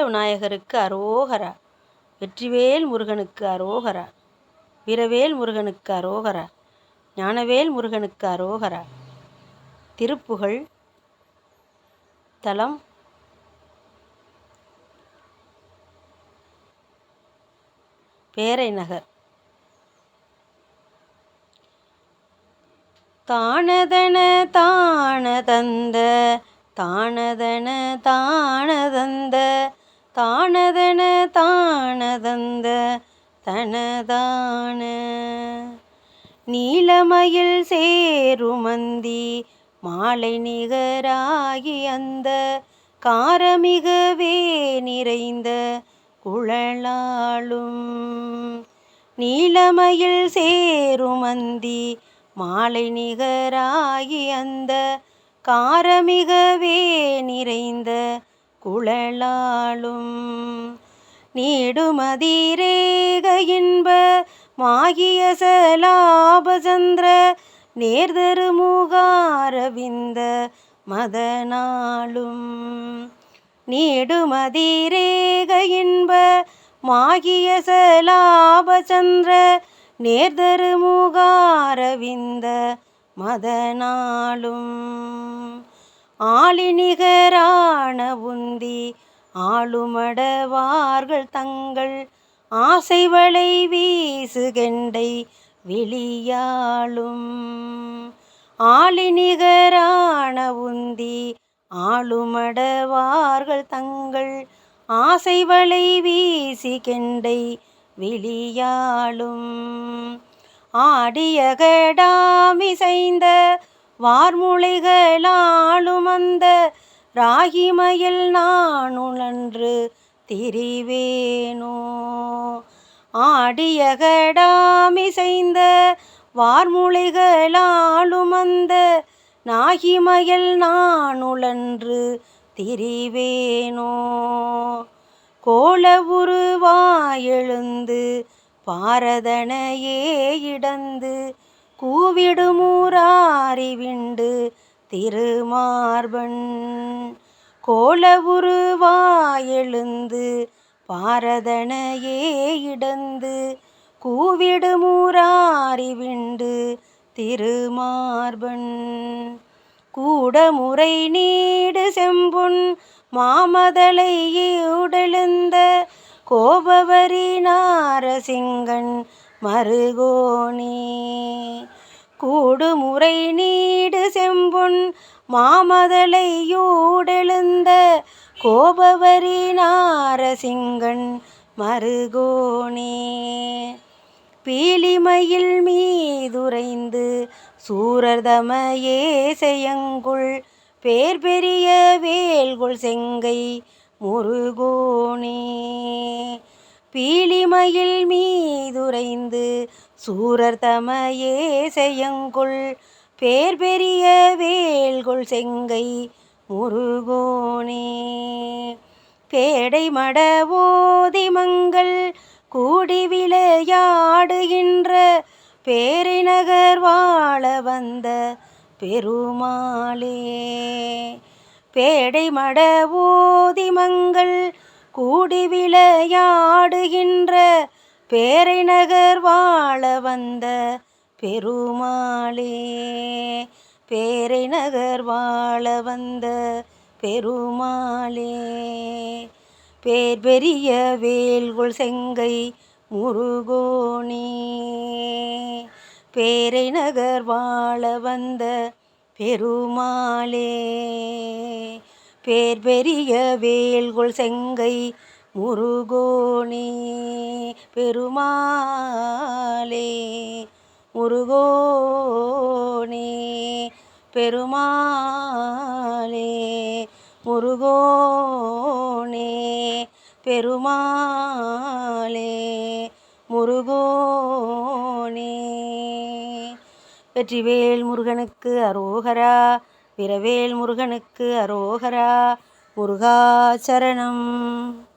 விநாயகருக்கு அரோகரா. வெற்றிவேல் முருகனுக்கு அரோகரா. வீரவேல் முருகனுக்கு அரோகரா. ஞானவேல் முருகனுக்கு அரோகரா. திருப்புகழ். தலம் பேரைநகர். தானதன தானதந்த தானதன தானதந்த தானதன தானதந்த தனதான நீலமயில் சேருமந்தி மாலை நிகராகி அந்த காரமிகவே நிறைந்த குழலாளும் நீலமயில் சேருமந்தி மாலை நிகராகி அந்த காரமிகவே நிறைந்த குழலாளும் நீடுமதிரேக இன்ப மாகிய சலாபசந்திர நேர்தரு முகாரவிந்த மதனாளும் நீடுமதிரேக இன்ப மாகிய சலாபசந்திர நேர்தரு முகாரவிந்த மதனாளும் ஆளிநிகரான உந்தி ஆளுமடவார்கள் தங்கள் ஆசைவளை வீசுகெண்டை விழியாளும் ஆளிநிகரான உந்தி ஆளுமடவார்கள் தங்கள் ஆசைவளை வீசி கெண்டை விழியாளும் ஆடியகடாமிசைந்த வார்முளைகளாளும் அந்த ராகிமயில் நானுழன்று திரிவேனோ ஆடியகடாமிசைந்த வார்முளைகளாளும் அந்த நாகிமயில் நானுழன்று திரிவேனோ கோல உருவாயெழுந்து பாரதனையே இடந்து கூவிடுமுராரி விண்டு திருமார்பன் கோல உருவாயெழுந்து பாரதனையே இடந்து கூவிடுமுராரி விண்டு திருமார்பன் கூடமுறை நீடு செம்பொன் மாமதலையே உடெழுந்த கோபவரி நாரசிங்கன் மருகோனே கூடுமுறை நீடு செம்பொன் மாமதலையூடெழுந்த கோபவரி நாரசிங்கன் மருகோனே பீலிமயில் மீதுரைந்து சூரர்தமையே செய்யங்குள் பேர் பெரிய வேல்கொள் செங்கை முருகோனே பீலிமயில் மீதுரைந்து சூரர்தமையே செய்யங்குள் பேர் பெரிய வேல்கொள் செங்கை முருகோனே பேடை மடவோதிமங்கள் கூடி விளையாடுகின்ற பேரைநகர் வாழ வந்த பெருமாளே பேடை மடவோதிமங்கள் கூடி விளையாடுகின்ற பேரைநகர் வாழ வந்த பெருமாளே பேரைநகர் வாழ வந்த பெருமாளே பேர் பெரிய வேல்கொள் செங்கை முருகோனே பேரைநகர் வாழ வந்த பெருமாளே பேர் பெரிய வேல்கொள் செங்கை முருகோனே பெருமாளே முருகோனே பெருமாளே முருகோனே பெருமாளே முருகோனே. வெற்றிவேல் முருகனுக்கு அரோகரா. வீரவேல் முருகனுக்கு அரோகரா. முருகா சரணம்.